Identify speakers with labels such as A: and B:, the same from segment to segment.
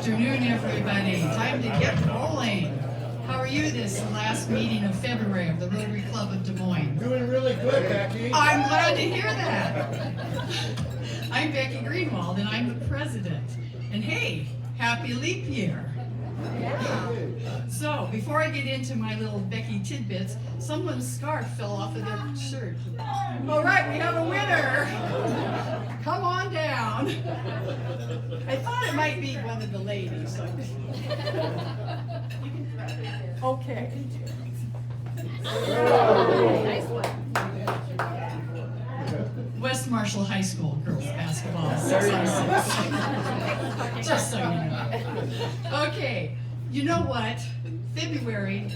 A: afternoon, everybody. Time to get rolling. How are you this last meeting of February of the Rotary Club of Des Moines?
B: Doing really good, Becky.
A: I'm glad to hear that. I'm Becky Greenwald, and I'm the president. And hey, happy leap year.
B: Yeah.
A: So, before I get into my little Becky tidbits, someone's scarf fell off of their shirt. All right, we have a winner. Come on down. I thought it might be one of the ladies. Okay.
C: Nice one.
A: West Marshall High School girls basketball. Just so you know. Okay, you know what? February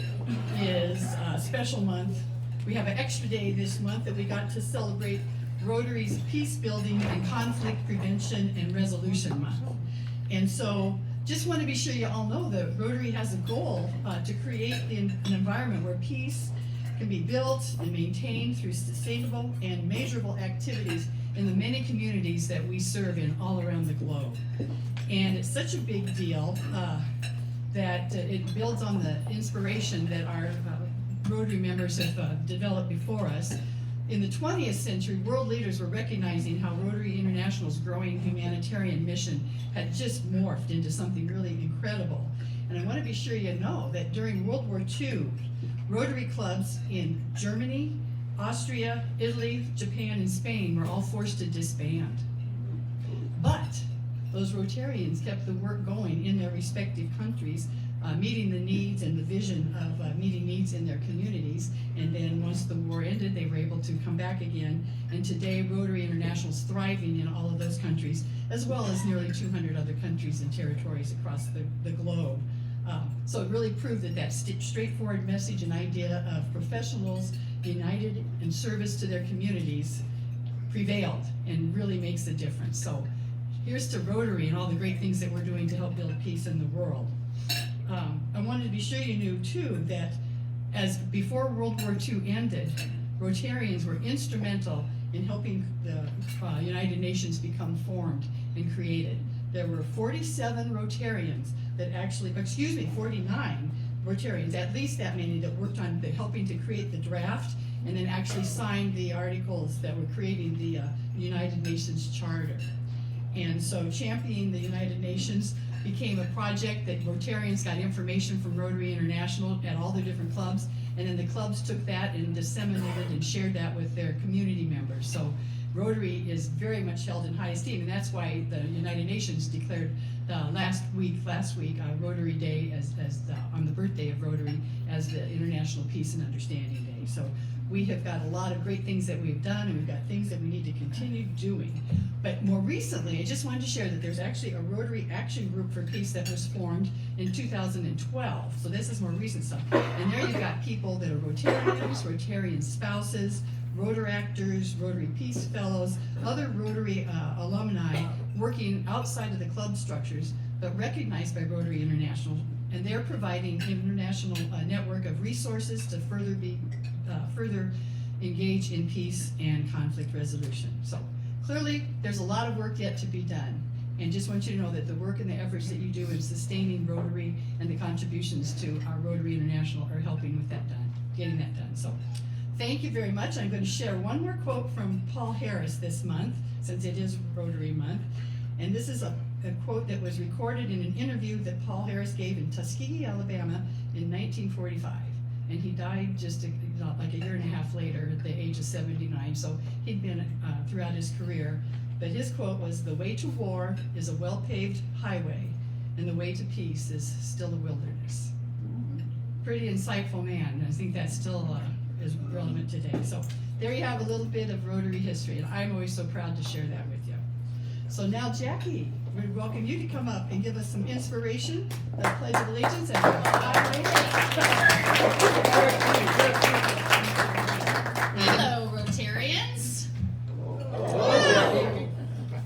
A: is a special month. We have an extra day this month that we got to celebrate Rotary's Peace Building and Conflict Prevention and Resolution Month. And so, just want to be sure you all know that Rotary has a goal to create an environment where peace can be built and maintained through sustainable and measurable activities in the many communities that we serve in all around the globe. And it's such a big deal that it builds on the inspiration that our Rotary members have developed before us. In the 20th century, world leaders were recognizing how Rotary International's growing humanitarian mission had just morphed into something really incredible. And I want to be sure you know that during World War II, Rotary clubs in Germany, Austria, Italy, Japan, and Spain were all forced to disband. But those Rotarians kept the work going in their respective countries, meeting the needs and the vision of meeting needs in their communities. And then once the war ended, they were able to come back again. And today, Rotary International is thriving in all of those countries, as well as nearly 200 other countries and territories across the globe. So it really proved that straightforward message and idea of professionals united in service to their communities prevailed and really makes a difference. So here's to Rotary and all the great things that we're doing to help build peace in the world. I wanted to be sure you knew too that as before World War II ended, Rotarians were instrumental in helping the United Nations become formed and created. There were 47 Rotarians that actually, 49 Rotarians, at least that many, that worked on helping to create the draft and then actually signed the articles that were creating the United Nations Charter. And so championing the United Nations became a project that Rotarians got information from Rotary International at all the different clubs, and then the clubs took that and disseminated and shared that with their community members. So Rotary is very much held in high esteem, and that's why the United Nations declared last week, Rotary Day on the birthday of Rotary as the International Peace and Understanding Day. So we have got a lot of great things that we've done, and we've got things that we need to continue doing. But more recently, I just wanted to share that there's actually a Rotary Action Group for Peace that was formed in 2012. So this is more recent stuff. And there you've got people that are Rotarians, Rotarian spouses, Rotaractors, Rotary Peace Fellows, other Rotary alumni working outside of the club structures, but recognized by Rotary International. And they're providing an international network of resources to further engage in peace and conflict resolution. So clearly, there's a lot of work yet to be done. And just want you to know that the work and the efforts that you do in sustaining Rotary and the contributions to our Rotary International are helping with that done, getting that done. So thank you very much. I'm going to share one more quote from Paul Harris this month, since it is Rotary Month. And this is a quote that was recorded in an interview that Paul Harris gave in Tuskegee, Alabama in 1945. And he died just like a year and a half later at the age of 79. So he'd been throughout his career. But his quote was, "The way to war is a well-paved highway, and the way to peace is still a wilderness." Pretty insightful man. I think that still is relevant today. So there you have a little bit of Rotary history, and I'm always so proud to share that with you. So now, Jackie, we welcome you to come up and give us some inspiration, the Pledge of Allegiance, and
C: Hello, Rotarians.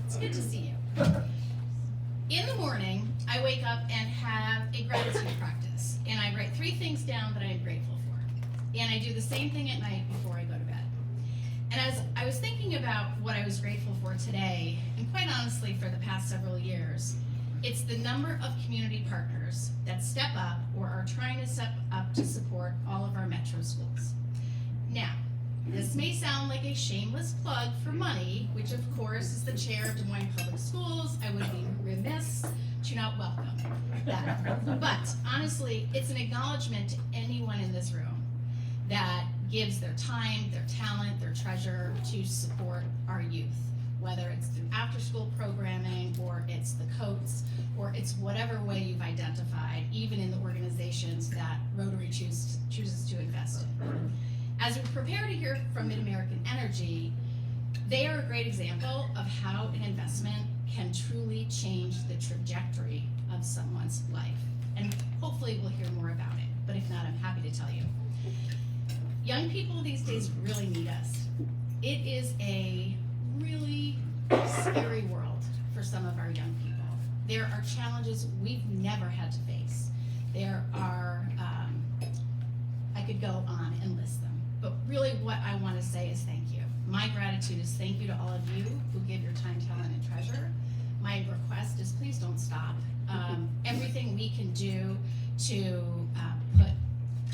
C: It's good to see you. In the morning, I wake up and have a gratitude practice, and I write 3 things down that I am grateful for. And I do the same thing at night before I go to bed. And as I was thinking about what I was grateful for today, and quite honestly for the past several years, It's the number of community partners that step up or are trying to step up to support all of our metro schools. Now, this may sound like a shameless plug for money, which of course is the chair of Des Moines Public Schools. I would be remiss to not welcome that. But honestly, it's an acknowledgement to anyone in this room that gives their time, their talent, their treasure to support our youth, whether it's through after-school programming, or it's the coats, or it's whatever way you've identified, even in the organizations that Rotary chooses to invest in. As we prepare to hear from Mid-American Energy, they are a great example of how an investment can truly change the trajectory of someone's life. And hopefully we'll hear more about it, but if not, I'm happy to tell you. Young people these days really need us. It is a really scary world for some of our young people. There are challenges we've never had to face. There are, I could go on and list them, but really what I want to say is thank you. My gratitude is thank you to all of you who give your time, talent, and treasure. My request is please don't stop. Everything we can do to put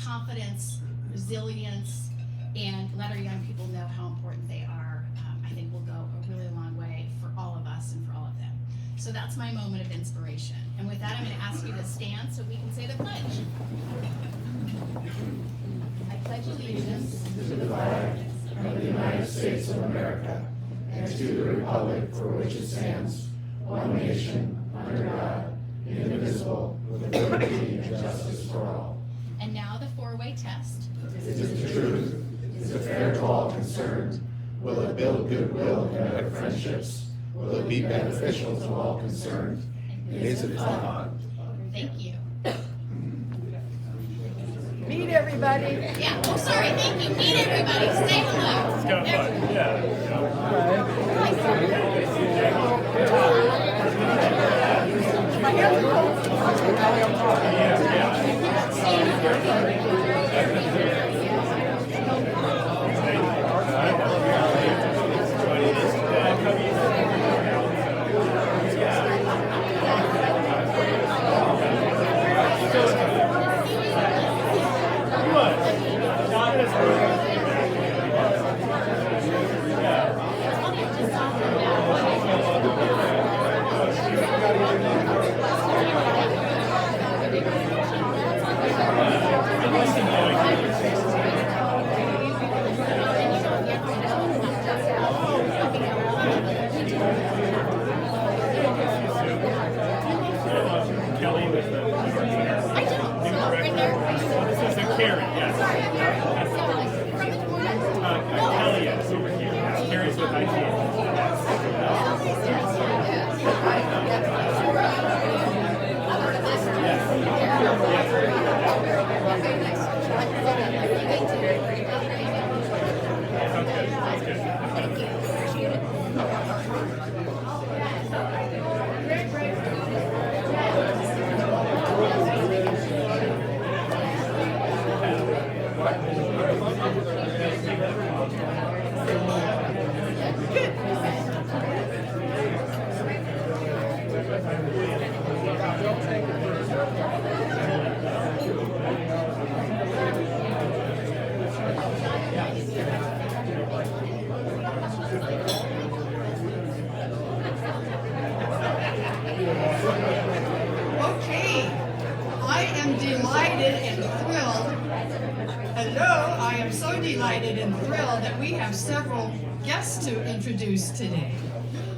C: confidence, resilience, and let our young people know how important they are, I think will go a really long way for all of us and for all of them. So that's my moment of inspiration. And with that, I'm going to ask you to stand so we can say the pledge. I pledge allegiance
D: to the flag of the United States of America and to the republic for which it stands, one nation, under God, indivisible, with liberty and justice for all.
C: And now the four-way test.
D: Is it the truth? Is it fair to all concerned? Will it build goodwill and better friendships? Will it be beneficial to all concerned? And is it fun?
C: Thank you.
B: Meet everybody.
C: Yeah, oh sorry, thank you. Meet everybody. Say hello.
E: It's kind of fun, yeah. Kelly with the
C: I do. Right there.
E: this is a Carrie, yes. Kelly is over here. Yes, Carrie's with
A: Okay, I am delighted and thrilled. Hello, I am so delighted and thrilled that we have several guests to introduce today.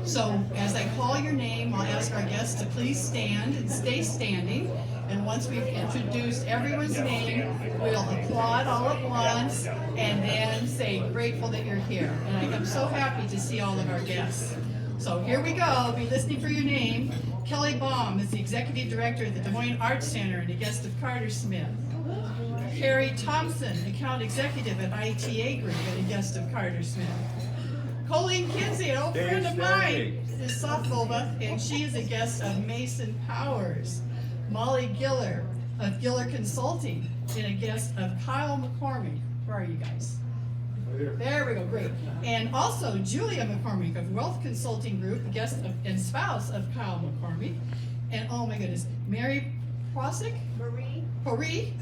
A: So as I call your name, I'll ask our guests to please stand and stay standing. And once we've introduced everyone's name, we'll applaud all at once and then say grateful that you're here. And I am so happy to see all of our guests. So here we go, be listening for your name. Kelly Baum is the Executive Director of the Des Moines Arts Center and a guest of Carter Smith. Carrie Thompson, Account Executive at ITA Group and a guest of Carter Smith. Colleen Kinsey, an old friend of mine, is softball buff, and she is a guest of Mason Powers. Molly Giller of Giller Consulting and a guest of Kyle McCormick. Where are you guys? There we go, great. And also Julia McCormick of Wealth Consulting Group, guest of, and spouse of Kyle McCormick. And oh my goodness, Mary Prosick? Marie Prosick.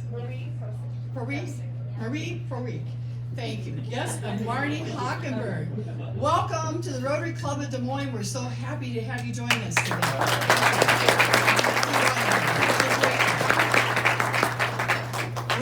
A: Thank you. Yes, and Marnie Hockenberg. Welcome to the Rotary Club of Des Moines. We're so happy to have you join us today.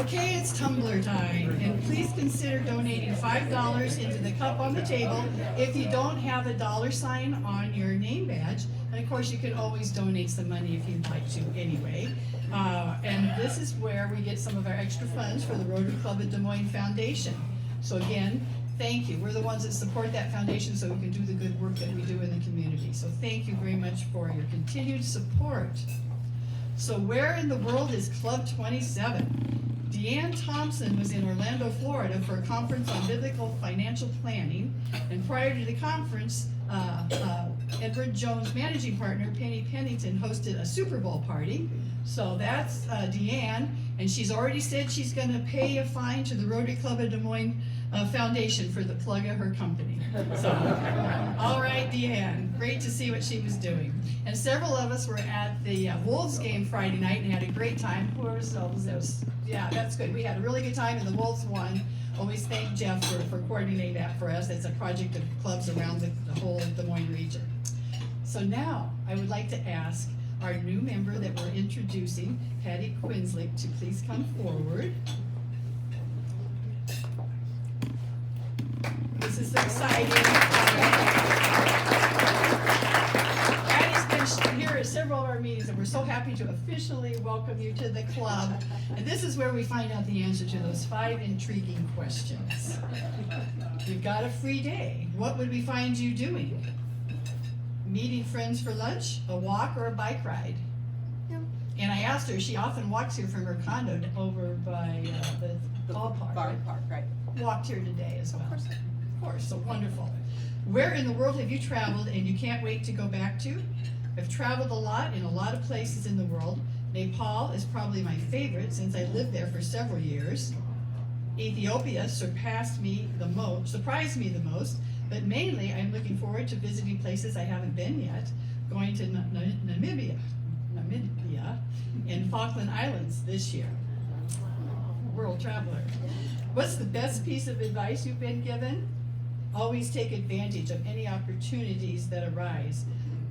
A: Okay, it's tumbler time, and please consider donating $5 into the cup on the table if you don't have a $sign on your name badge. And of course, you can always donate some money if you'd like to anyway. And this is where we get some of our extra funds for the Rotary Club of Des Moines Foundation. So again, thank you. We're the ones that support that foundation so we can do the good work that we do in the community. So thank you very much for your continued support. So where in the world is Club 27? Deanne Thompson was in Orlando, Florida for a conference on biblical financial planning. And prior to the conference, Edward Jones' managing partner, Penny Pennington, hosted a Super Bowl party. So that's Deanne, and she's already said she's going to pay a fine to the Rotary Club of Des Moines Foundation for the plug of her company. So, all right, Deanne, great to see what she was doing. And several of us were at the Wolves game Friday night and had a great time. Who was those? Yeah, that's good. We had a really good time, and the Wolves won. Always thank Jeff for coordinating that for us. It's a project of clubs around the whole Des Moines region. So now, I would like to ask our new member that we're introducing, Patty Quinslick, to please come forward. This is exciting. Patty's been here at several of our meetings, and we're so happy to officially welcome you to the club. And this is where we find out the answer to those 5 intriguing questions. You've got a free day. What would we find you doing? Meeting friends for lunch, a walk, or a bike ride?
B: Yeah.
A: And I asked her, she often walks here from her condo over by the ballpark.
B: Park, right.
A: Walked here today as well.
B: Of course.
A: Of course, so wonderful. Where in the world have you traveled and you can't wait to go back to? I've traveled a lot in a lot of places in the world. Nepal is probably my favorite since I lived there for several years. Ethiopia surprised me the most. But mainly, I'm looking forward to visiting places I haven't been yet, going to Namibia and Falkland Islands this year. World traveler. What's the best piece of advice you've been given? Always take advantage of any opportunities that arise.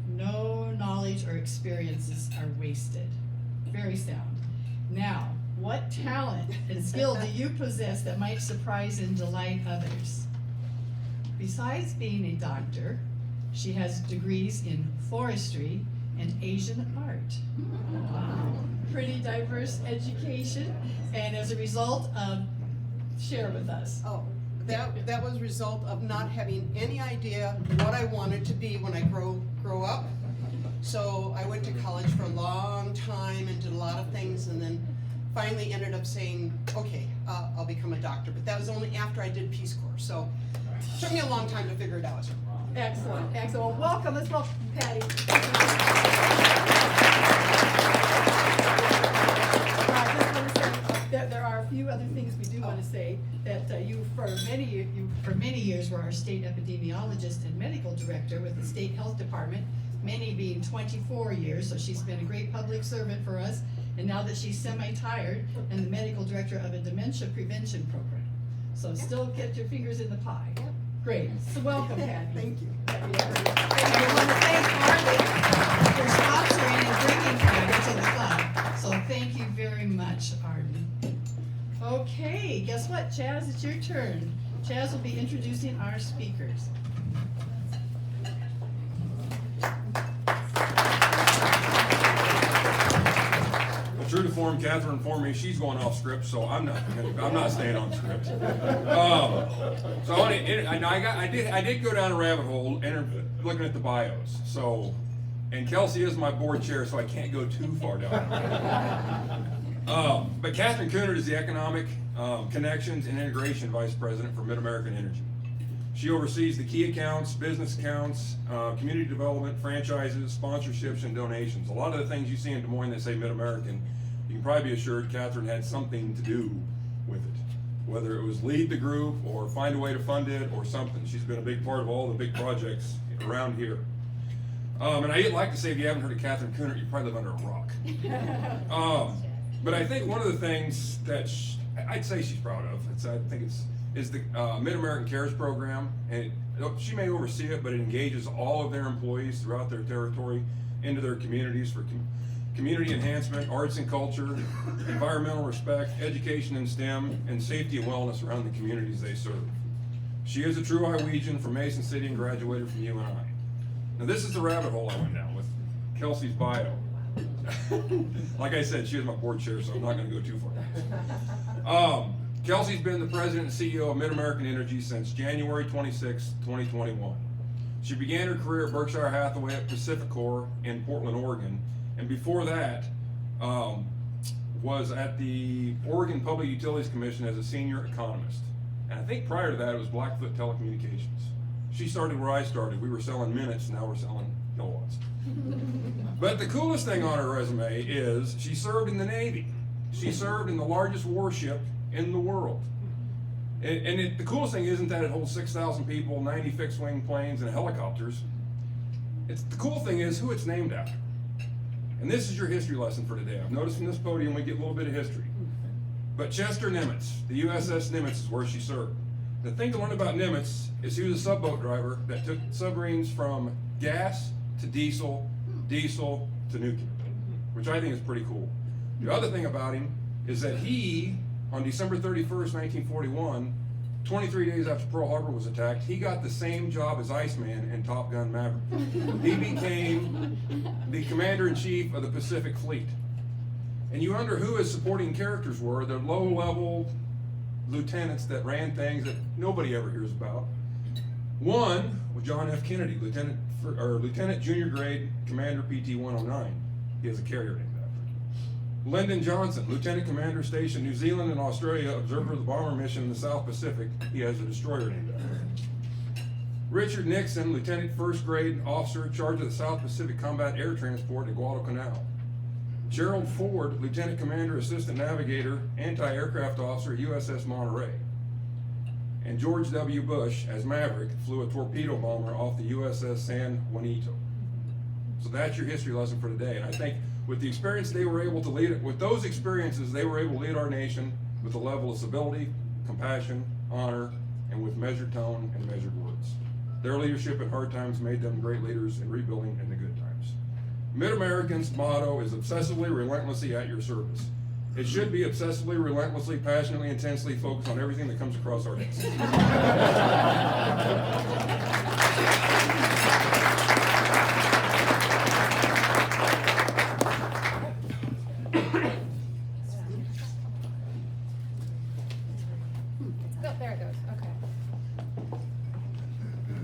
A: No knowledge or experiences are wasted. Very sound. Now, what talent and skill do you possess that might surprise and delight others? Besides being a doctor, she has degrees in forestry and Asian art. Wow. Pretty diverse education, and as a result of, share with us.
F: Oh, that was a result of not having any idea what I wanted to be when I grow up. So I went to college for a long time and did a lot of things, and then finally ended up saying, okay, I'll become a doctor. But that was only after I did Peace Corps. So it took me a long time to figure it out.
A: Excellent, excellent. Well, welcome, let's welcome Patty. There are a few other things we do want to say, that you for many years were our state epidemiologist and medical director with the state health department, many being 24 years, so she's been a great public servant for us, and now that she's semi-retired, and the medical director of a dementia prevention program. So still get your fingers in the pie. Great, so welcome, Patty.
F: Thank you.
A: And I want to thank Arlie for sponsoring and bringing Patty to the club. So thank you very much, Arlie. Okay, guess what, Chaz, it's your turn. Chaz will be introducing our speakers.
G: True to form, Catherine informed me she's going off script, so I'm not staying on script. So I did go down a rabbit hole looking at the bios. So, and Kelsey is my board chair, so I can't go too far down. But Catherine Cooner is the Economic Connections and Integration Vice President for Mid-American Energy. She oversees the key accounts, business accounts, community development, franchises, sponsorships, and donations. A lot of the things you see in Des Moines that say Mid-American, you can probably be assured Catherine had something to do with it. Whether it was lead the group or find a way to fund it or something. She's been a big part of all the big projects around here. And I'd like to say, if you haven't heard of Catherine Cooner, you probably live under a rock. But I think one of the things that I'd say she's proud of, is the Mid-American Cares program. And she may oversee it, but it engages all of their employees throughout their territory into their communities for community enhancement, arts and culture, environmental respect, education and STEM, and safety and wellness around the communities they serve. She is a true Iowegian from Mason City and graduated from UNI. Now this is the rabbit hole I went down with Kelsey's bio. Like I said, she was my board chair, so I'm not going to go too far. Kelsey's been the president and CEO of Mid-American Energy since January 26, 2021. She began her career at Berkshire Hathaway at Pacificor in Portland, Oregon, and before that was at the Oregon Public Utilities Commission as a senior economist. And I think prior to that it was Blackfoot Telecommunications. She started where I started. We were selling minutes, now we're selling kilowatts. But the coolest thing on her resume is she served in the Navy. She served in the largest warship in the world. The coolest thing isn't that it holds 6,000 people, 90 fixed-wing planes, and helicopters. The cool thing is who it's named after. And this is your history lesson for today. I've noticed from this podium we get a little bit of history. But Chester Nimitz, the USS Nimitz is where she served. The thing to learn about Nimitz is he was a subboat driver that took submarines from gas to diesel, diesel to nuclear, which I think is pretty cool. The other thing about him is that he, on December 31st, 1941, 23 days after Pearl Harbor was attacked, he got the same job as Iceman in Top Gun Maverick. He became the commander-in-chief of the Pacific Fleet. And you wonder who his supporting characters were, the low-level lieutenants that ran things that nobody ever hears about. One was John F. Kennedy, Lieutenant Junior Grade Commander PT 109. He has a carrier named after him. Lyndon Johnson, Lieutenant Commander Station New Zealand and Australia, observer of the bomber mission in the South Pacific. He has a destroyer named after him. Richard Nixon, Lieutenant First Grade Officer in charge of the South Pacific Combat Air Transport at Guadalcanal. Gerald Ford, Lieutenant Commander, Assistant Navigator, Anti-Aircraft Officer, USS Monterey. And George W. Bush, as Maverick, flew a torpedo bomber off the USS San Juanito. So that's your history lesson for today. And I think with the experience they were able to lead, with those experiences, they were able to lead our nation with a level of civility, compassion, honor, and with measured tone and measured words. Their leadership in hard times made them great leaders in rebuilding in the good times. Mid-American's motto is obsessively, relentlessly at your service. It should be obsessively, relentlessly, passionately, intensely focused on everything that comes across our desk.
B: Oh, there it goes. Okay.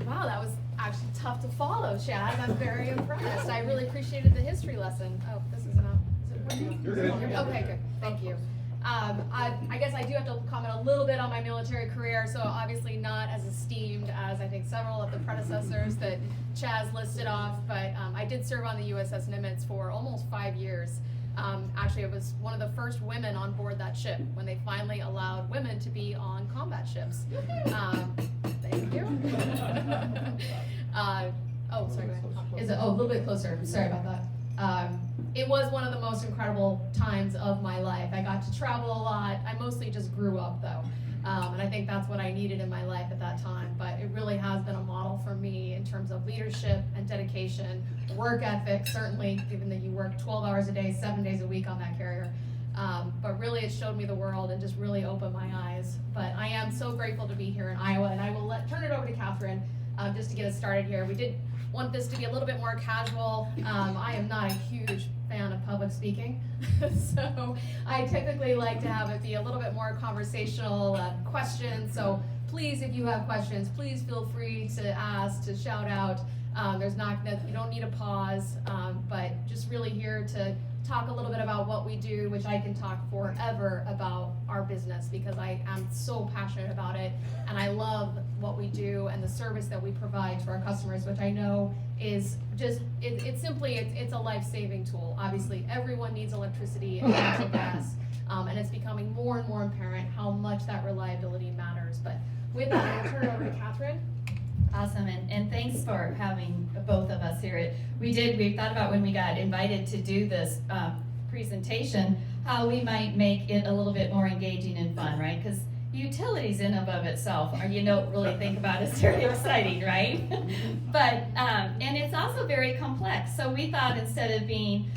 B: Wow, that was actually tough to follow, Chad. I'm very impressed. I really appreciated the history lesson. Oh, this is not. Is it working?
G: You're good.
B: Okay, good. Thank you. I guess I do have to comment a little bit on my military career, so obviously not as esteemed as I think several of the predecessors that Chaz listed off, but I did serve on the USS Nimitz for almost 5 years. Actually, it was one of the first women on board that ship when they finally allowed women to be on combat ships. Thank you. Oh, sorry, go ahead. Is it, a little bit closer. Sorry about that. It was one of the most incredible times of my life. I got to travel a lot. I mostly just grew up though. And I think that's what I needed in my life at that time. But it really has been a model for me in terms of leadership and dedication, work ethic, certainly, given that you work 12 hours a day, 7 days a week on that carrier. But really it showed me the world and just really opened my eyes. But I am so grateful to be here in Iowa, and I will turn it over to Catherine just to get us started here. We did want this to be a little bit more casual. I am not a huge fan of public speaking, so I typically like to have it be a little bit more conversational questions. So please, if you have questions, please feel free to ask, to shout out. You don't need a pause, but just really here to talk a little bit about what we do, which I can talk forever about our business because I am so passionate about it, and I love what we do and the service that we provide to our customers, which I know is just, it's a life-saving tool. Obviously, everyone needs electricity and natural gas, and it's becoming more and more apparent how much that reliability matters. But with that, I'll turn it over to Catherine.
H: Awesome, and thanks for having both of us here. We thought about when we got invited to do this presentation, how we might make it a little bit more engaging and fun, right? Because utilities in and of itself, you don't really think about as very exciting, right? But, and it's also very complex. So we thought instead of being,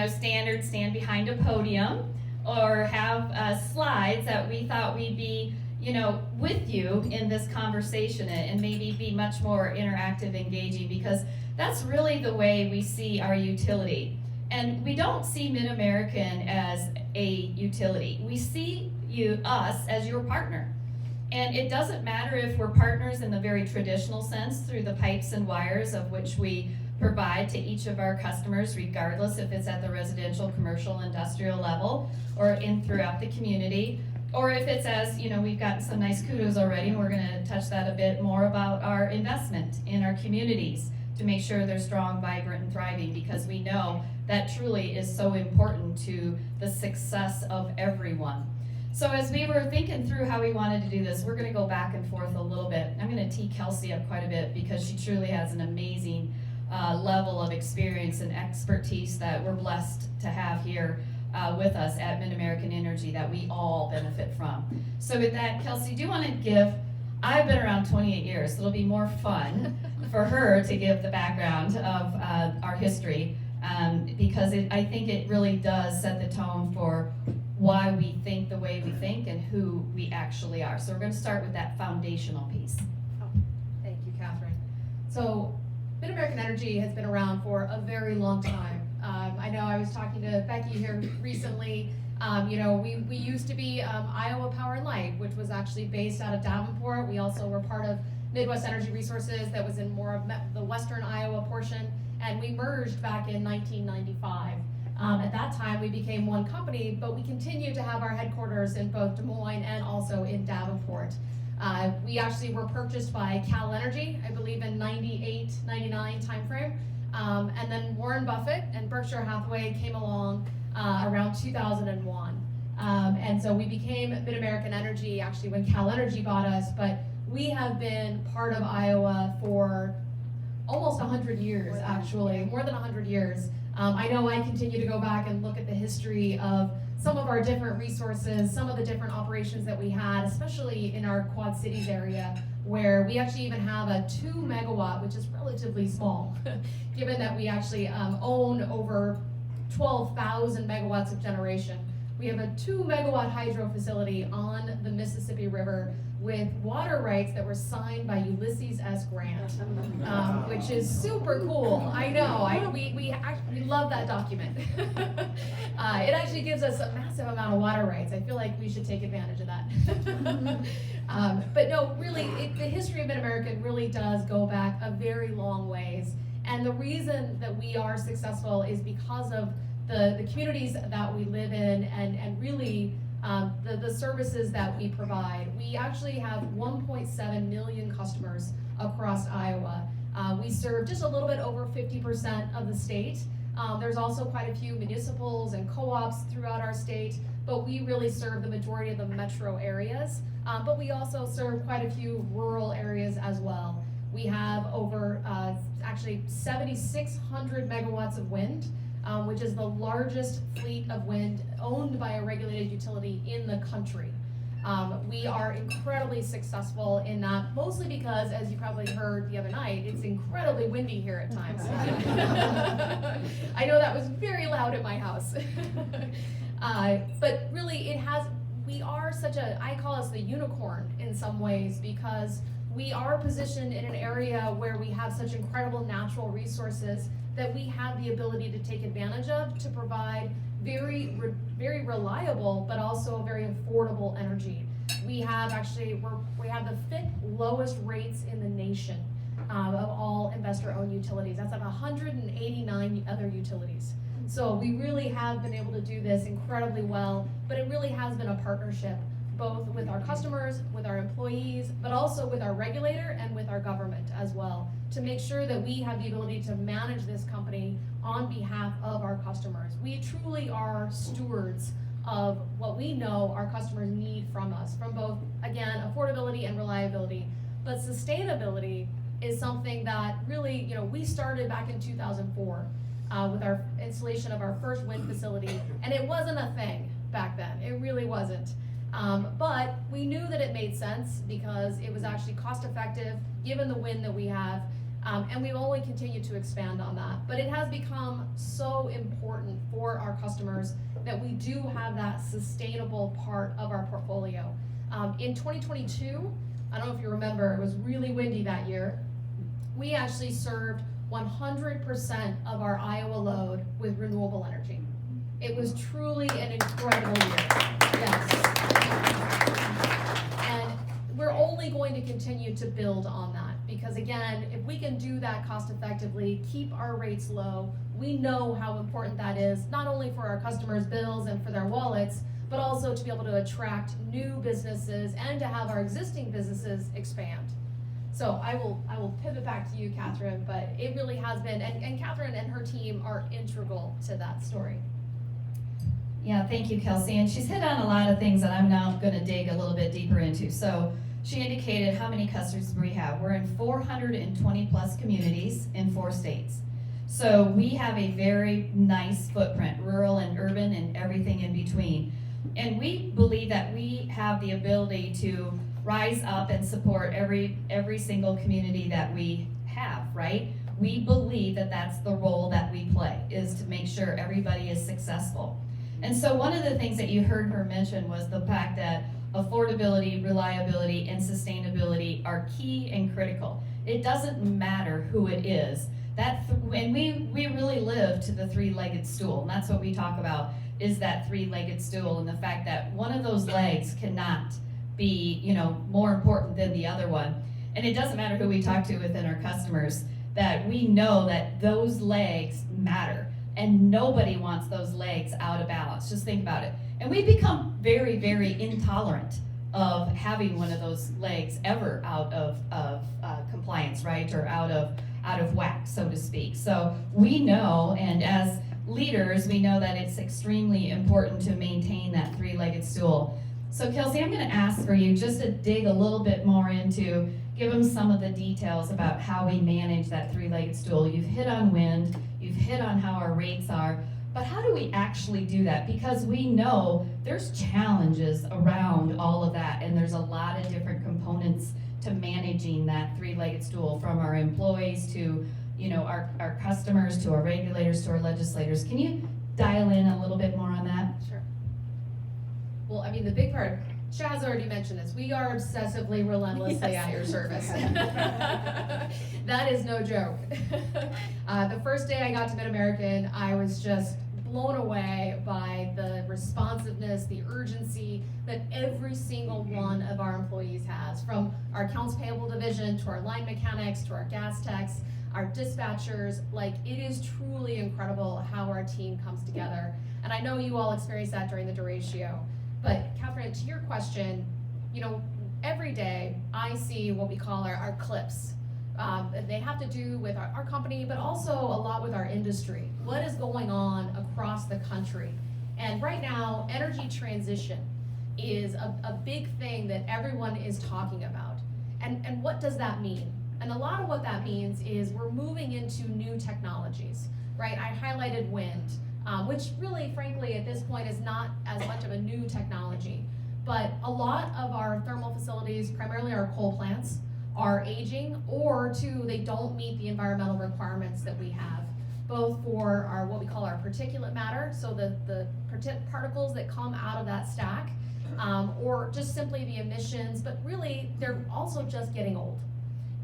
H: standard, stand behind a podium, or have slides, that we thought we'd be with you in this conversation and maybe be much more interactive, engaging, because that's really the way we see our utility. And we don't see Mid-American as a utility. We see us as your partner. And it doesn't matter if we're partners in the very traditional sense through the pipes and wires of which we provide to each of our customers, regardless if it's at the residential, commercial, industrial level, or throughout the community. Or if it's as, we've gotten some nice kudos already, and we're gonna touch that a bit more about our investment in our communities to make sure they're strong, vibrant, and thriving, because we know that truly is so important to the success of everyone. So as we were thinking through how we wanted to do this, we're gonna go back and forth a little bit. I'm gonna tee Kelsey up quite a bit because she truly has an amazing level of experience and expertise that we're blessed to have here with us at Mid-American Energy that we all benefit from. So with that, Kelsey, do you want to give, I've been around 28 years, so it'll be more fun for her to give the background of our history, because I think it really does set the tone for why we think the way we think and who we actually are. So we're going to start with that foundational piece.
B: Oh, thank you, Catherine. So Mid-American Energy has been around for a very long time. I know I was talking to Becky here recently. We used to be Iowa Power and Light, which was actually based out of Davenport. We also were part of Midwest Energy Resources that was in more of the western Iowa portion, and we merged back in 1995. At that time, we became one company, but we continued to have our headquarters in both Des Moines and also in Davenport. We actually were purchased by Cal Energy, I believe in 98, 99 timeframe. And then Warren Buffett and Berkshire Hathaway came along around 2001. And so we became Mid-American Energy actually when Cal Energy bought us, but we have been part of Iowa for almost 100 years, actually, more than 100 years. I know I continue to go back and look at the history of some of our different resources, some of the different operations that we had, especially in our Quad Cities area, where we actually even have a 2 megawatt, which is relatively small, given that we actually own over 12,000 megawatts of generation. We have a 2 megawatt hydro facility on the Mississippi River with water rights that were signed by Ulysses S. Grant, which is super cool. I know, we love that document. It actually gives us a massive amount of water rights. I feel like we should take advantage of that. But no, really, the history of Mid-American really does go back a very long ways. And the reason that we are successful is because of the communities that we live in and really the services that we provide. We actually have 1.7 million customers across Iowa. We serve just a little bit over 50% of the state. There's also quite a few municipals and co-ops throughout our state, but we really serve the majority of the metro areas. But we also serve quite a few rural areas as well. We have over actually 7,600 megawatts of wind, which is the largest fleet of wind owned by a regulated utility in the country. We are incredibly successful in that, mostly because, as you probably heard the other night, it's incredibly windy here at times. I know that was very loud at my house. But really, we are I call us the unicorn in some ways, because we are positioned in an area where we have such incredible natural resources that we have the ability to take advantage of to provide very reliable, but also very affordable energy. We have the 5th lowest rates in the nation of all investor-owned utilities. That's at 189 other utilities. So we really have been able to do this incredibly well, but it really has been a partnership, both with our customers, with our employees, but also with our regulator and with our government as well, to make sure that we have the ability to manage this company on behalf of our customers. We truly are stewards of what we know our customers need from us, from both, again, affordability and reliability. But sustainability is something that really, we started back in 2004 with our installation of our first wind facility, and it wasn't a thing back then. It really wasn't. But we knew that it made sense because it was actually cost effective given the wind that we have, and we've only continued to expand on that. But it has become so important for our customers that we do have that sustainable part of our portfolio. In 2022, I don't know if you remember, it was really windy that year. We actually served 100% of our Iowa load with renewable energy. It was truly an incredible year. Yes. And we're only going to continue to build on that because, again, if we can do that cost effectively, keep our rates low, we know how important that is, not only for our customers' bills and for their wallets, but also to be able to attract new businesses and to have our existing businesses expand. So I will pivot back to you, Catherine, but it really has been, and Catherine and her team are integral to that story.
H: Yeah, thank you, Kelsey. And she's hit on a lot of things that I'm now going to dig a little bit deeper into. So she indicated how many customers we have. We're in 420 plus communities in 4 states. So we have a very nice footprint, rural and urban and everything in between. And we believe that we have the ability to rise up and support every single community that we have, right? We believe that that's the role that we play, is to make sure everybody is successful. And so one of the things that you heard her mention was the fact that affordability, reliability, and sustainability are key and critical. It doesn't matter who it is. And we really live to the 3-legged stool, and that's what we talk about, is that 3-legged stool, and the fact that one of those legs cannot be, more important than the other one. And it doesn't matter who we talk to within our customers, that we know that those legs matter, and nobody wants those legs out of balance. Just think about it. And we become very, very intolerant of having one of those legs ever out of compliance, right, or out of whack, so to speak. So we know, and as leaders, we know that it's extremely important to maintain that 3-legged stool. So Kelsey, I'm going to ask for you just to dig a little bit more into, give them some of the details about how we manage that 3-legged stool. You've hit on wind, you've hit on how our rates are, but how do we actually do that? Because we know there's challenges around all of that, and there's a lot of different components to managing that 3-legged stool, from our employees to our customers, to our regulators, to our legislators. Can you dial in a little bit more on that?
B: Sure. Well, I mean, the big part, Shaz already mentioned this, we are obsessively, relentlessly at your service. That is no joke. The first day I got to Mid-American, I was just blown away by the responsiveness, the urgency that every single one of our employees has, from our accounts payable division to our line mechanics to our gas techs, our dispatchers. Like, it is truly incredible how our team comes together. And I know you all experienced that during the Duratio. But Catherine, to your question, every day I see what we call our clips. They have to do with our company, but also a lot with our industry. What is going on across the country? And right now, energy transition is a big thing that everyone is talking about. And what does that mean? And a lot of what that means is we're moving into new technologies, right? I highlighted wind, which really, frankly, at this point is not as much of a new technology. But a lot of our thermal facilities, primarily our coal plants, are aging, or they don't meet the environmental requirements that we have, both for our what we call our particulate matter, so the particles that come out of that stack, or just simply the emissions, but really they're also just getting old.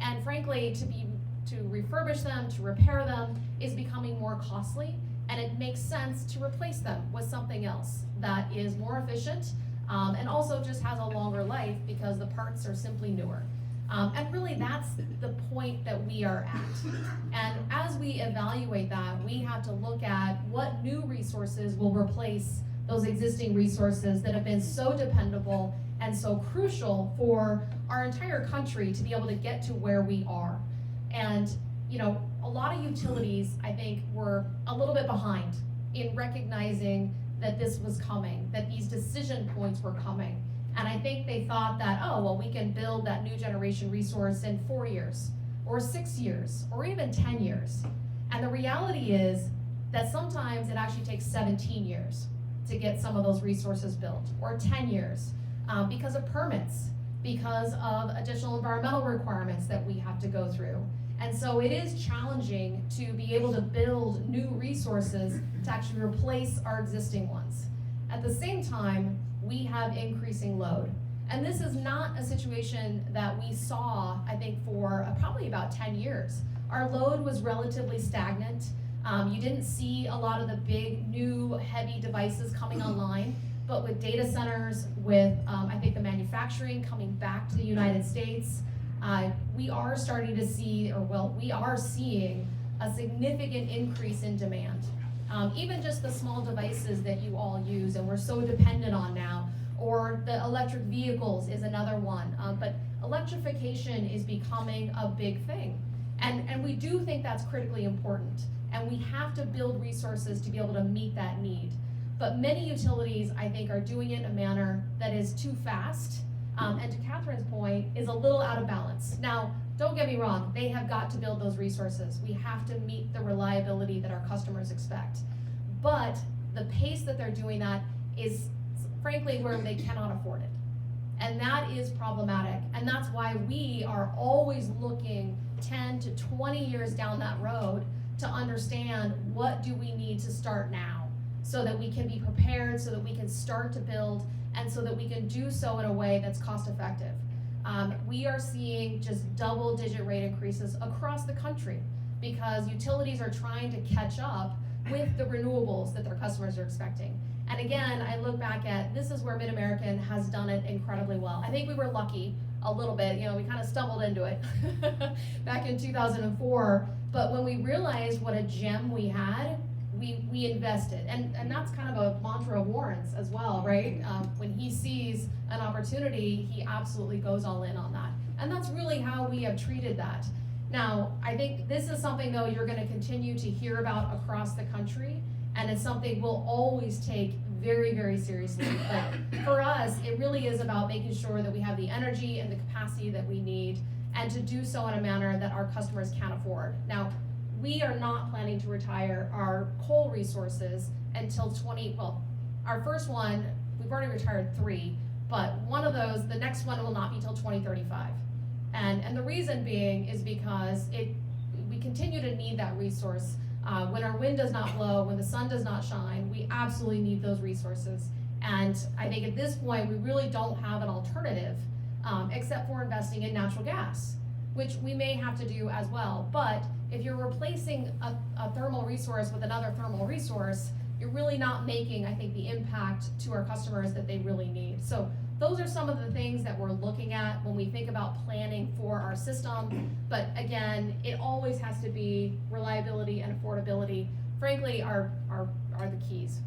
B: And frankly, to refurbish them, to repair them, is becoming more costly, and it makes sense to replace them with something else that is more efficient, and also just has a longer life because the parts are simply newer. And really, that's the point that we are at. And as we evaluate that, we have to look at what new resources will replace those existing resources that have been so dependable and so crucial for our entire country to be able to get to where we are. And, a lot of utilities, I think, were a little bit behind in recognizing that this was coming, that these decision points were coming. And I think they thought that, we can build that new generation resource in 4 years. or 6 years, or even 10 years. And the reality is that sometimes it actually takes 17 years to get some of those resources built, or 10 years, because of permits, because of additional environmental requirements that we have to go through. And so it is challenging to be able to build new resources to actually replace our existing ones. At the same time, we have increasing load. And this is not a situation that we saw, I think, for probably about 10 years. Our load was relatively stagnant. You didn't see a lot of the big, new, heavy devices coming online. But with data centers, with I think the manufacturing coming back to the United States, we are starting to see, we are seeing a significant increase in demand. Even just the small devices that you all use and we're so dependent on now, or the electric vehicles is another one. But electrification is becoming a big thing. And we do think that's critically important. And we have to build resources to be able to meet that need. But many utilities, I think, are doing it in a manner that is too fast, and to Catherine's point, is a little out of balance. Now, don't get me wrong, they have got to build those resources. We have to meet the reliability that our customers expect. But the pace that they're doing that is, frankly, where they cannot afford it. And that is problematic. And that's why we are always looking 10 to 20 years down that road to understand what do we need to start now, so that we can be prepared, so that we can start to build, and so that we can do so in a way that's cost effective. We are seeing just double-digit rate increases across the country because utilities are trying to catch up with the renewables that their customers are expecting. And again, I look back at, this is where Mid-American has done it incredibly well. I think we were lucky a little bit, we kind of stumbled into it back in 2004, but when we realized what a gem we had, we invested, and that's kind of a mantra of Warren's as well, right? When he sees an opportunity, he absolutely goes all in on that, and that's really how we have treated that. Now, I think this is something, though, you're going to continue to hear about across the country, and it's something we'll always take very, very seriously. But for us, it really is about making sure that we have the energy and the capacity that we need, and to do so in a manner that our customers can afford. Now, we are not planning to retire our coal resources until our first one, we've already retired 3, but one of those, the next one will not be till 2035. And the reason being is because we continue to need that resource. When our wind does not blow, when the sun does not shine, we absolutely need those resources. And I think at this point, we really don't have an alternative except for investing in natural gas, which we may have to do as well. But if you're replacing a thermal resource with another thermal resource, you're really not making, I think, the impact to our customers that they really need. So those are some of the things that we're looking at when we think about planning for our system. But again, it always has to be reliability and affordability, frankly, are the keys.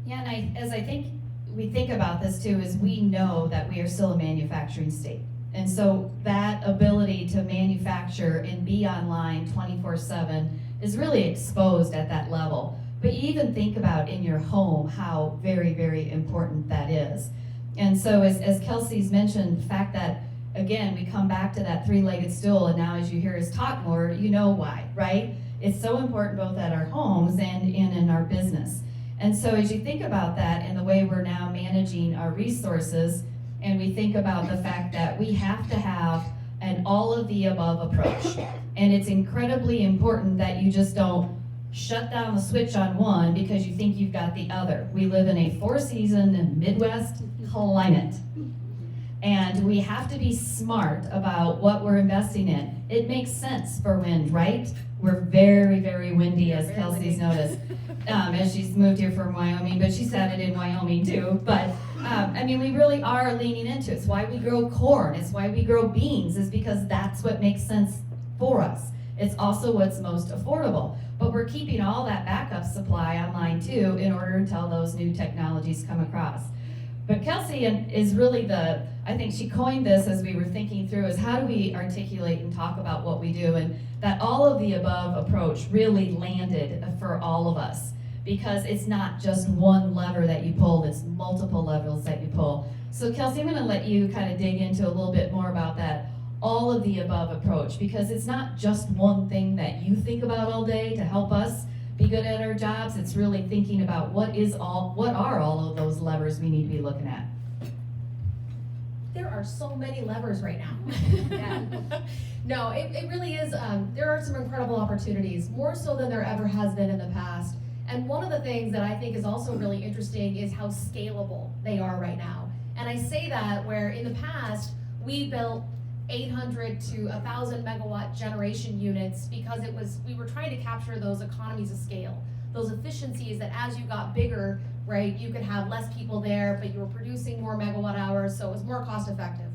H: Yeah, and as I think we think about this too, is we know that we are still a manufacturing state. And so that ability to manufacture and be online 24/7 is really exposed at that level. But you even think about in your home how very, very important that is. And so as Kelsey's mentioned, the fact that, again, we come back to that 3-legged stool, and now as you hear us talk more, you know why, right? It's so important both at our homes and in our business. And so as you think about that and the way we're now managing our resources, and we think about the fact that we have to have an all-of-the-above approach. And it's incredibly important that you just don't shut down the switch on one because you think you've got the other. We live in a 4-season Midwest climate. And we have to be smart about what we're investing in. It makes sense for wind, right? We're very, very windy, as Kelsey's noticed, as she's moved here from Wyoming, but she said it in Wyoming too. But we really are leaning into it. It's why we grow corn. It's why we grow beans, is because that's what makes sense for us. It's also what's most affordable. But we're keeping all that backup supply online too in order until those new technologies come across. But Kelsey is really I think she coined this as we were thinking through, is how do we articulate and talk about what we do, and that all of the above approach really landed for all of us, because it's not just one lever that you pull, it's multiple levers that you pull. So Kelsey, I'm gonna let you kind of dig into a little bit more about that all of the above approach, because it's not just one thing that you think about all day to help us be good at our jobs. It's really thinking about what are all of those levers we need to be looking at.
B: There are so many levers right now. No, it really is, there are some incredible opportunities, more so than there ever has been in the past. And one of the things that I think is also really interesting is how scalable they are right now. And I say that where in the past, we built 800 to 1,000 megawatt generation units because we were trying to capture those economies of scale, those efficiencies that as you got bigger, right, you could have less people there, but you were producing more megawatt hours, so it was more cost effective.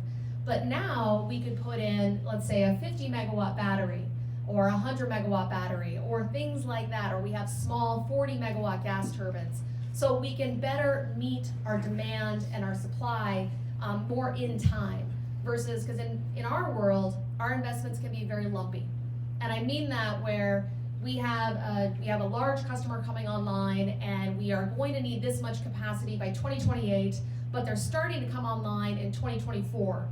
B: But now we could put in, let's say, a 50 megawatt battery or a 100 megawatt battery or things like that, or we have small 40 megawatt gas turbines. So we can better meet our demand and our supply more in time versus, because in our world, our investments can be very lumpy. And I mean that where we have a large customer coming online and we are going to need this much capacity by 2028, but they're starting to come online in 2024.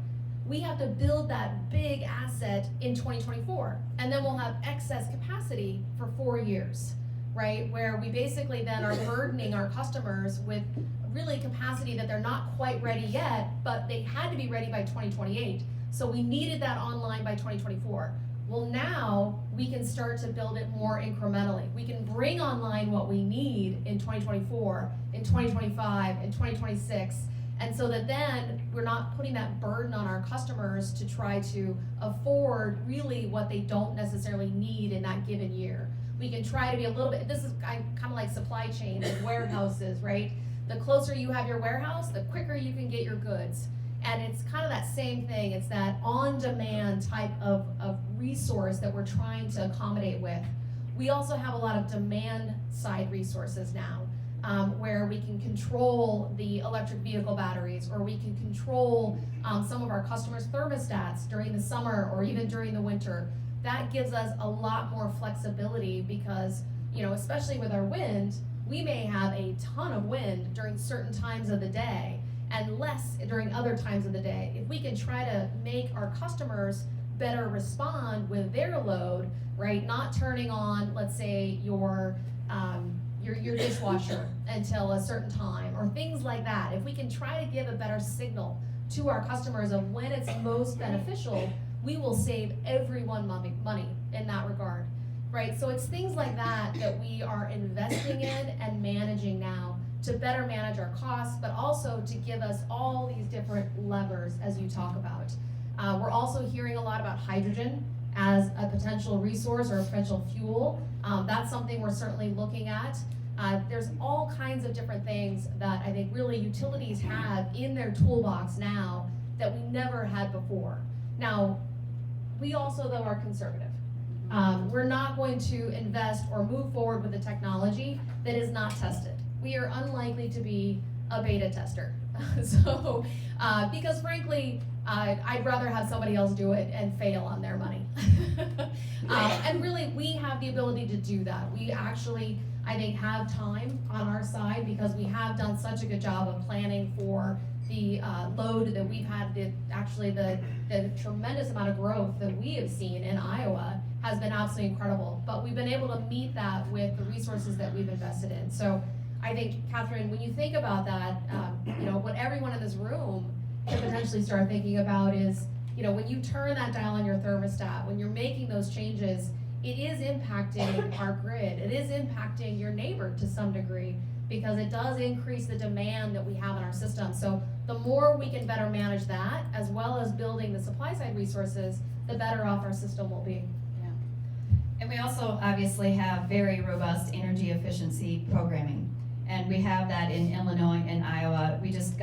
B: We have to build that big asset in 2024, and then we'll have excess capacity for 4 years, right? Where we basically then are burdening our customers with really capacity that they're not quite ready yet, but they had to be ready by 2028. So we needed that online by 2024. Well, now we can start to build it more incrementally. We can bring online what we need in 2024, in 2025, in 2026, and so that then we're not putting that burden on our customers to try to afford really what they don't necessarily need in that given year. We can try to be a little bit, this is kind of like supply chain and warehouses, right? The closer you have your warehouse, the quicker you can get your goods. And it's kind of that same thing. It's that on-demand type of resource that we're trying to accommodate with. We also have a lot of demand-side resources now, where we can control the electric vehicle batteries, or we can control some of our customers' thermostats during the summer or even during the winter. That gives us a lot more flexibility because, especially with our wind, we may have a ton of wind during certain times of the day and less during other times of the day. If we can try to make our customers better respond with their load, right? Not turning on, let's say, your dishwasher until a certain time, or things like that. If we can try to give a better signal to our customers of when it's most beneficial, we will save everyone money in that regard, right? So it's things like that that we are investing in and managing now to better manage our costs, but also to give us all these different levers as you talk about. We're also hearing a lot about hydrogen as a potential resource or a potential fuel. That's something we're certainly looking at. There's all kinds of different things that I think really utilities have in their toolbox now that we never had before. Now, we also though are conservative. We're not going to invest or move forward with a technology that is not tested. We are unlikely to be a beta tester. So, because frankly, I'd rather have somebody else do it and fail on their money. And really, we have the ability to do that. We actually, I think, have time on our side because we have done such a good job of planning for the load that we've had. The tremendous amount of growth that we have seen in Iowa has been absolutely incredible. But we've been able to meet that with the resources that we've invested in. So I think, Catherine, when you think about that, what everyone in this room can potentially start thinking about is, when you turn that dial on your thermostat, when you're making those changes, it is impacting our grid. It is impacting your neighbor to some degree because it does increase the demand that we have in our system. So the more we can better manage that, as well as building the supply side resources, the better off our system will be.
H: And we also obviously have very robust energy efficiency programming. And we have that in Illinois and Iowa. We just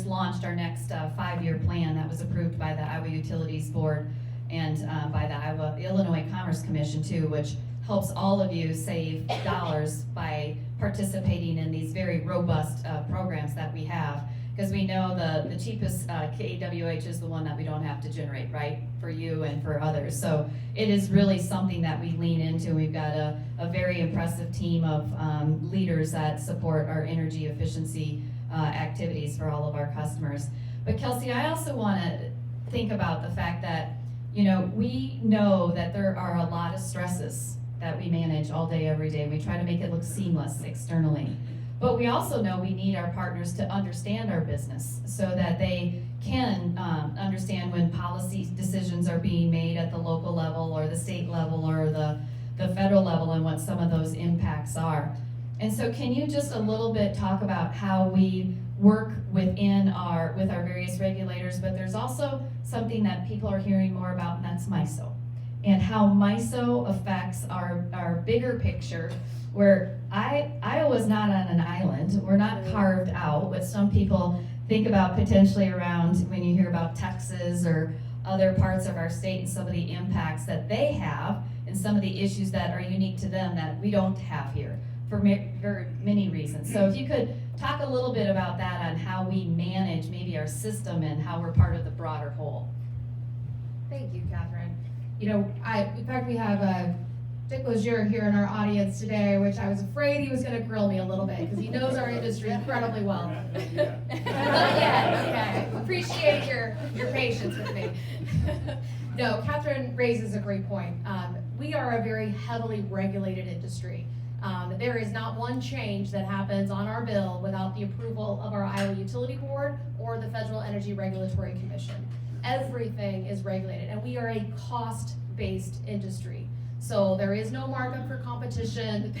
H: launched our next 5-year plan that was approved by the Iowa Utilities Board and by the Illinois Commerce Commission too, which helps all of you save dollars by participating in these very robust programs that we have. Because we know the cheapest KWH is the one that we don't have to generate, right? For you and for others. So it is really something that we lean into. We've got a very impressive team of leaders that support our energy efficiency activities for all of our customers. But Kelsey, I also want to think about the fact that you know, we know that there are a lot of stresses that we manage all day, every day. We try to make it look seamless externally. But we also know we need our partners to understand our business so that they can understand when policy decisions are being made at the local level or the state level or the federal level and what some of those impacts are. And so can you just a little bit talk about how we work with our various regulators, but there's also something that people are hearing more about, and that's MISO. And how MISO affects our bigger picture, where Iowa's not on an island. We're not carved out, what some people think about potentially around when you hear about Texas or other parts of our state and some of the impacts that they have and some of the issues that are unique to them that we don't have here for many reasons. So if you could talk a little bit about that on how we manage maybe our system and how we're part of the broader whole.
B: Thank you, Catherine. You know, in fact, we have Dick Legier here in our audience today, which I was afraid he was going to grill me a little bit because he knows our industry incredibly well. Not yet, okay. Appreciate your patience with me. No, Catherine raises a great point. We are a very heavily regulated industry. There is not one change that happens on our bill without the approval of our Iowa Utility Board or the Federal Energy Regulatory Commission. Everything is regulated, and we are a cost-based industry. So there is no markup for competition,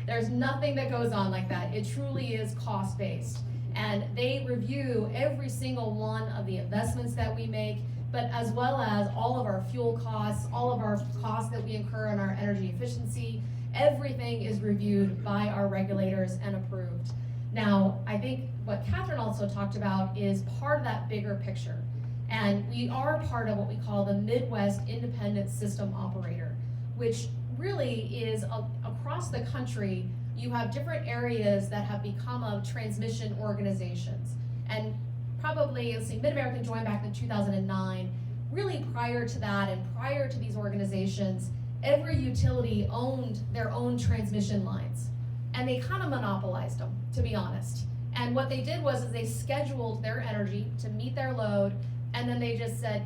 B: there's nothing that goes on like that. It truly is cost-based. And they review every single one of the investments that we make, but as well as all of our fuel costs, all of our costs that we incur on our energy efficiency. Everything is reviewed by our regulators and approved. Now, I think what Catherine also talked about is part of that bigger picture. And we are part of what we call the Midwest Independent System Operator, which really is across the country. You have different areas that have become of transmission organizations. And probably, let's see, Mid-American joined back in 2009. Really prior to that and prior to these organizations, every utility owned their own transmission lines. And they kind of monopolized them, to be honest. And what they did was they scheduled their energy to meet their load, and then they just said,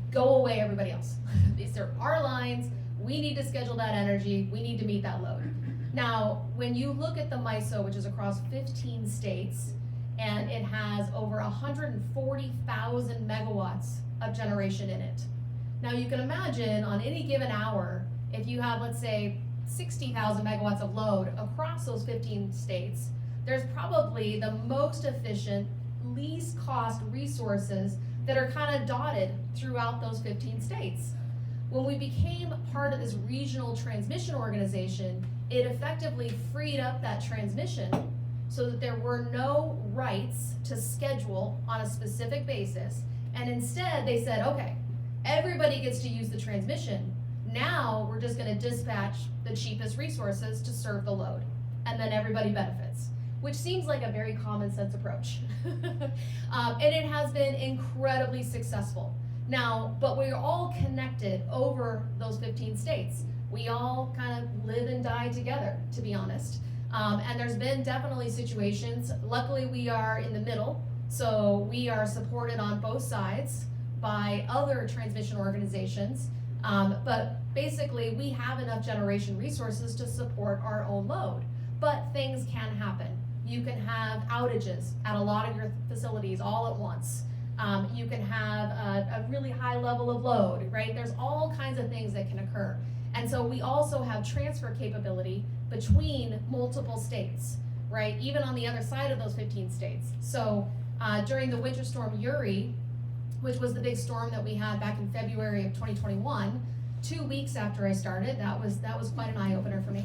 B: go away, everybody else. These are our lines, we need to schedule that energy, we need to meet that load. Now, when you look at the MISO, which is across 15 states, and it has over 140,000 megawatts of generation in it. Now you can imagine on any given hour, if you have, let's say, 60,000 megawatts of load across those 15 states, there's probably the most efficient, least cost resources that are kind of dotted throughout those 15 states. When we became part of this regional transmission organization, it effectively freed up that transmission so that there were no rights to schedule on a specific basis, and instead they said, okay, everybody gets to use the transmission. Now we're just going to dispatch the cheapest resources to serve the load, and then everybody benefits, which seems like a very common sense approach. And it has been incredibly successful. Now, but we're all connected over those 15 states. We all kind of live and die together, to be honest. And there's been definitely situations, luckily we are in the middle, so we are supported on both sides by other transmission organizations. But basically, we have enough generation resources to support our own load. But things can happen. You can have outages at a lot of your facilities all at once. You can have a really high level of load, right? There's all kinds of things that can occur. And so we also have transfer capability between multiple states, right? Even on the other side of those 15 states. So during the winter storm Uri, which was the big storm that we had back in February of 2021, 2 weeks after I started, that was quite an eye-opener for me.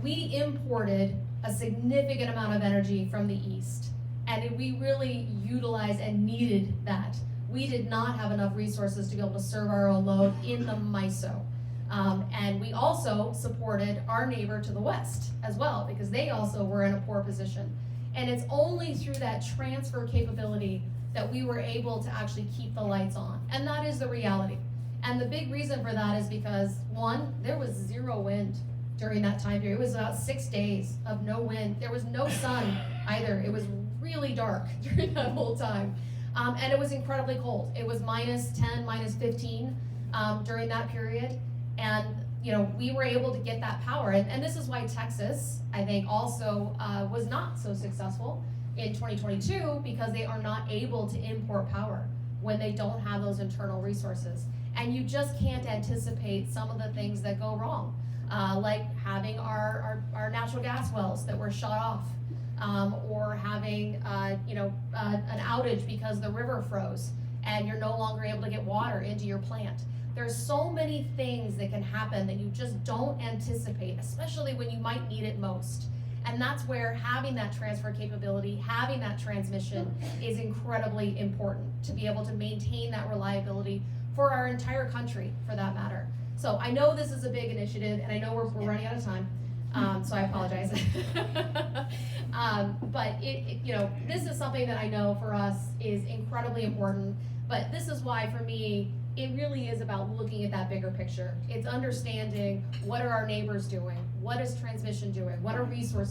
B: We imported a significant amount of energy from the east, and we really utilized and needed that. We did not have enough resources to be able to serve our own load in the MISO. And we also supported our neighbor to the west as well, because they also were in a poor position. And it's only through that transfer capability that we were able to actually keep the lights on. And that is the reality. And the big reason for that is because, one, there was zero wind during that time period. It was about 6 days of no wind. There was no sun either. It was really dark during that whole time. And it was incredibly cold. It was -10, -15 during that period. And you know, we were able to get that power. And this is why Texas, I think, also was not so successful in 2022, because they are not able to import power when they don't have those internal resources. And you just can't anticipate some of the things that go wrong, like having our natural gas wells that were shut off, or having an outage because the river froze and you're no longer able to get water into your plant. There's so many things that can happen that you just don't anticipate, especially when you might need it most. And that's where having that transfer capability, having that transmission is incredibly important to be able to maintain that reliability for our entire country, for that matter. So I know this is a big initiative, and I know we're running out of time, so I apologize. But this is something that I know for us is incredibly important. But this is why, for me, it really is about looking at that bigger picture. It's understanding, what are our neighbors doing? What is transmission doing? What are resources